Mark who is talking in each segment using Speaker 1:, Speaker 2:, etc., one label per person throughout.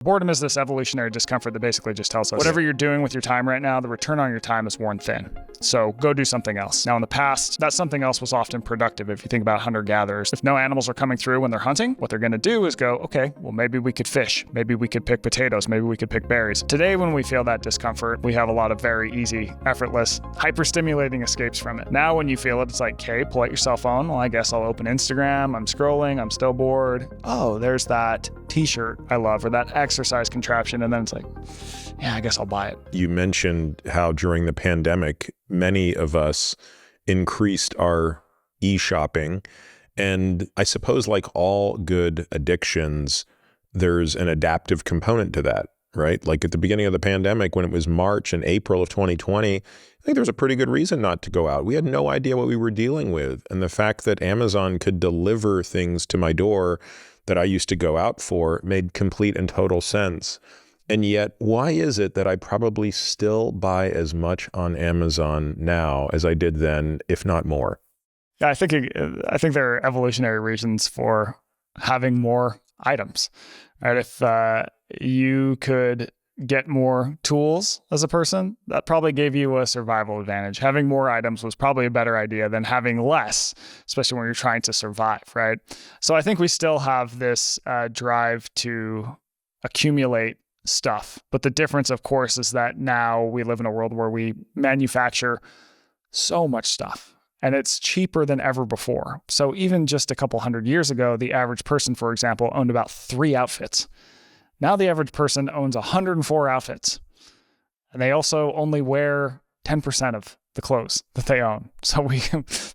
Speaker 1: Boredom is this evolutionary discomfort that basically just tells us whatever you're doing with your time right now, the return on your time is worn thin. So go do something else. Now in the past, that something else was often productive. If you think about hunter-gatherers, if no animals are coming through when they're hunting, what they're going to do is go, okay, well maybe we could fish. Maybe we could pick potatoes. Maybe we could pick berries. Today when we feel that discomfort, we have a lot of very easy, effortless, hyper-stimulating escapes from it. Now when you feel it, it's like, okay, pull out your cell phone. Well, I guess I'll open Instagram. I'm scrolling. I'm still bored. Oh, there's that t-shirt I love or that exercise contraption. And then it's like, yeah, I guess I'll buy it.
Speaker 2: You mentioned how during the pandemic, many of us increased our e-shopping. And I suppose like all good addictions, there's an adaptive component to that, right? Like at the beginning of the pandemic, when it was March and April of 2020, I think there was a pretty good reason not to go out. We had no idea what we were dealing with. And the fact that Amazon could deliver things to my door that I used to go out for made complete and total sense. And yet, why is it that I probably still buy as much on Amazon now as I did then, if not more?
Speaker 1: Yeah, I think there are evolutionary reasons for having more items, right? If you could get more tools as a person, that probably gave you a survival advantage. Having more items was probably a better idea than having less, especially when you're trying to survive, right? So I think we still have this drive to accumulate stuff. But the difference, of course, is that now we live in a world where we manufacture so much stuff and it's cheaper than ever before. So even just a couple hundred years ago, the average person, for example, owned about 3 outfits. Now the average person owns 104 outfits, and they also only wear 10% of the clothes that they own. So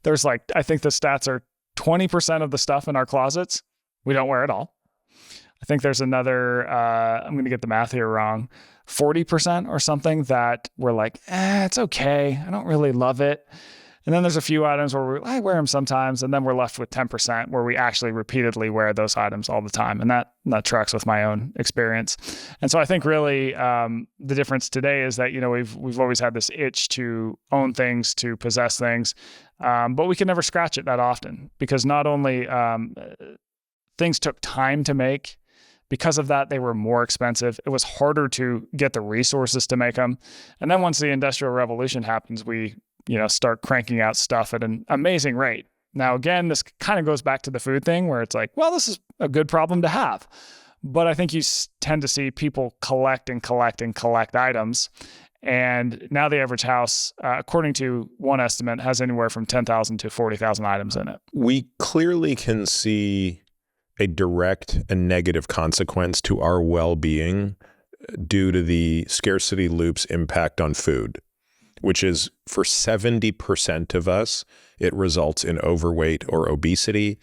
Speaker 1: there's like, I think the stats are 20% of the stuff in our closets we don't wear at all. I think there's another, I'm going to get the math here wrong, 40% or something that we're like, it's okay. I don't really love it. And then there's a few items where I wear them sometimes, and then we're left with 10% where we actually repeatedly wear those items all the time. And that tracks with my own experience. And so I think really the difference today is that, we've always had this itch to own things, to possess things, but we can never scratch it that often because not only things took time to make, because of that, they were more expensive. It was harder to get the resources to make them. And then once the Industrial Revolution happens, we start cranking out stuff at an amazing rate. Now, again, this kind of goes back to the food thing where it's like, well, this is a good problem to have. But I think you tend to see people collect and collect and collect items. And now the average house, according to one estimate, has anywhere from 10,000 to 40,000 items in it.
Speaker 2: We clearly can see a direct and negative consequence to our well-being due to the scarcity loop's impact on food, which is for 70% of us, it results in overweight or obesity.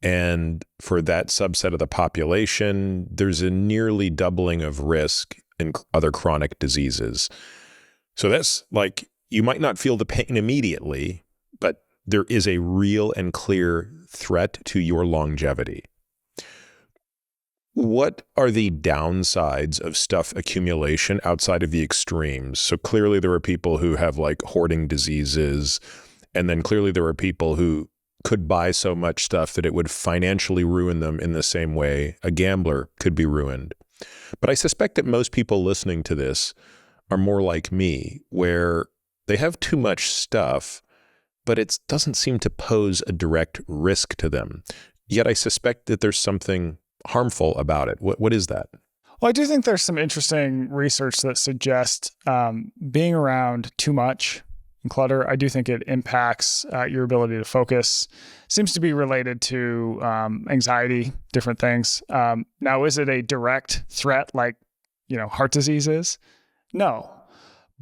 Speaker 2: And for that subset of the population, there's a nearly doubling of risk in other chronic diseases. So that's like, you might not feel the pain immediately, but there is a real and clear threat to your longevity. What are the downsides of stuff accumulation outside of the extremes? So clearly there are people who have like hoarding diseases, and then clearly there are people who could buy so much stuff that it would financially ruin them in the same way a gambler could be ruined. But I suspect that most people listening to this are more like me, where they have too much stuff, but it doesn't seem to pose a direct risk to them. Yet I suspect that there's something harmful about it. What is that?
Speaker 1: Well, I do think there's some interesting research that suggests being around too much and clutter, I do think it impacts your ability to focus. Seems to be related to anxiety, different things. Now, is it a direct threat like, heart disease is? No.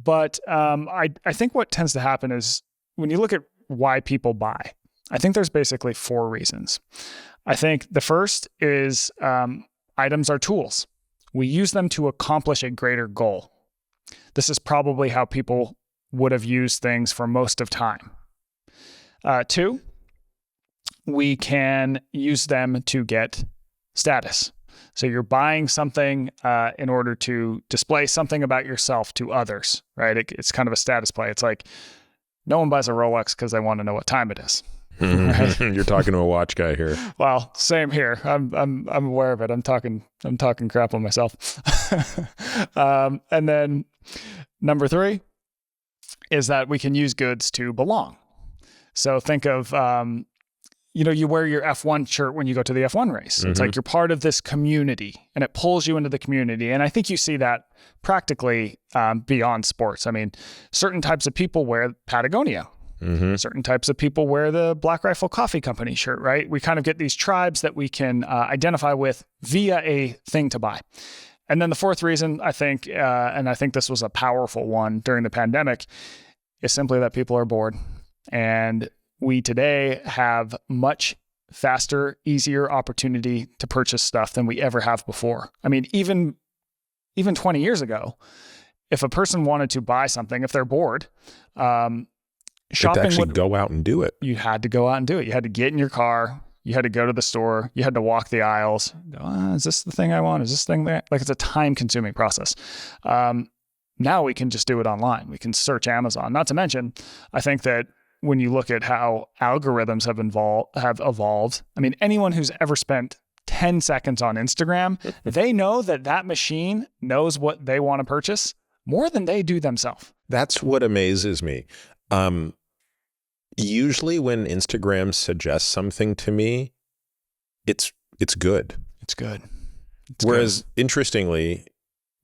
Speaker 1: But I think what tends to happen is when you look at why people buy, I think there's basically 4 reasons. I think the first is items are tools. We use them to accomplish a greater goal. This is probably how people would have used things for most of time. 2, we can use them to get status. So you're buying something in order to display something about yourself to others, right? It's kind of a status play. It's like no one buys a Rolex because they want to know what time it is. Right?
Speaker 2: You're talking to a watch guy here.
Speaker 1: Well, same here. I'm aware of it. I'm talking crap on myself. And then number 3 is that we can use goods to belong. So think of, you wear your F1 shirt when you go to the F1 race. Mm-hmm. It's like you're part of this community and it pulls you into the community. And I think you see that practically beyond sports. I mean, certain types of people wear Patagonia. Mm-hmm. Certain types of people wear the Black Rifle Coffee Company shirt, right? We kind of get these tribes that we can identify with via a thing to buy. And then the 4th reason, I think, and I think this was a powerful one during the pandemic, is simply that people are bored. And we today have much faster, easier opportunity to purchase stuff than we ever have before. I mean, even 20 years ago, if a person wanted to buy something, if they're bored, shopping
Speaker 2: would go out and do it.
Speaker 1: You had to go out and do it. You had to get in your car. You had to go to the store. You had to walk the aisles. Is this the thing I want? Is this thing there? Like, it's a time-consuming process. Now we can just do it online. We can search Amazon. Not to mention, I think that when you look at how algorithms have evolved, I mean, anyone who's ever spent 10 seconds on Instagram, they know that machine knows what they want to purchase more than they do themselves.
Speaker 2: That's what amazes me. Usually when Instagram suggests something to me, it's good.
Speaker 1: It's good.
Speaker 2: Whereas, interestingly,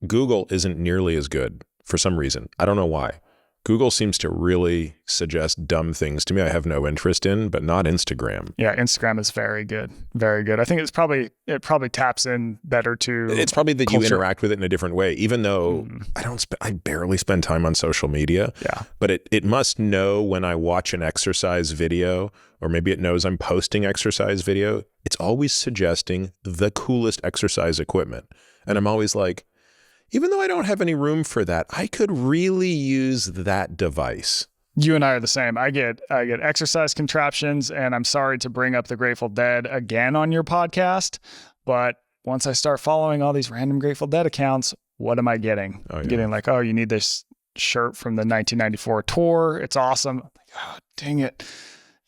Speaker 2: Google isn't nearly as good for some reason. I don't know why. Google seems to really suggest dumb things to me I have no interest in, but not Instagram.
Speaker 1: Yeah, Instagram is very good. Very good. I think it probably taps in better to
Speaker 2: It's probably that
Speaker 1: culture.
Speaker 2: You interact with it in a different way, even though I barely spend time on social media.
Speaker 1: Yeah.
Speaker 2: But it must know when I watch an exercise video, or maybe it knows I'm posting exercise video. It's always suggesting the coolest exercise equipment. And I'm always like, even though I don't have any room for that, I could really use that device.
Speaker 1: You and I are the same. I get exercise contraptions, and I'm sorry to bring up the Grateful Dead again on your podcast, but once I start following all these random Grateful Dead accounts, what am I getting? I'm getting like, oh, you need this shirt from the 1994 tour. It's awesome. I'm like, oh, dang it.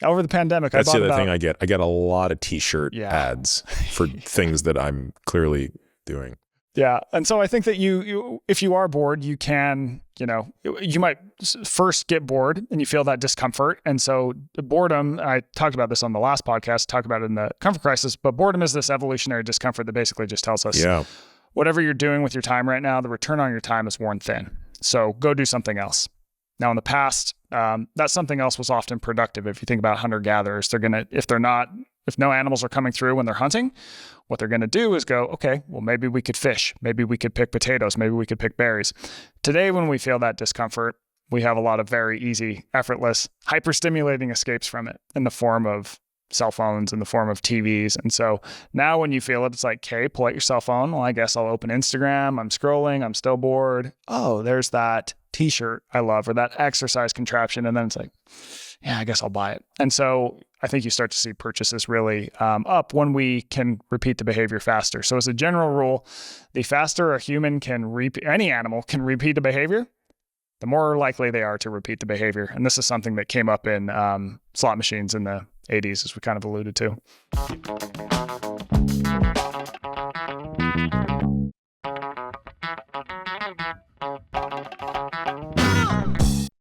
Speaker 1: Over the pandemic,
Speaker 2: that's the other thing I get. I get a lot of t-shirt ads for things that I'm clearly doing.
Speaker 1: Yeah. And so I think that you if you are bored, you can, you might first get bored and you feel that discomfort. And so boredom, I talked about this on the last podcast, talked about it in the comfort crisis, but boredom is this evolutionary discomfort that basically just tells us whatever you're doing with your time right now, the return on your time is worn thin. So go do something else. Now in the past, that something else was often productive. If you think about hunter-gatherers, if no animals are coming through when they're hunting, what they're going to do is go, okay, well, maybe we could fish. Maybe we could pick potatoes. Maybe we could pick berries. Today, when we feel that discomfort, we have a lot of very easy, effortless, hyper-stimulating escapes from it in the form of cell phones, in the form of TVs. And so now when you feel it, it's like, okay, pull out your cell phone. Well, I guess I'll open Instagram. I'm scrolling. I'm still bored. Oh, there's that t-shirt I love, or that exercise contraption. And then it's like, yeah, I guess I'll buy it. And so I think you start to see purchases really up when we can repeat the behavior faster. So as a general rule, the faster a human any animal can repeat a behavior, the more likely they are to repeat the behavior. And this is something that came up in slot machines in the 80s, as we kind of alluded to.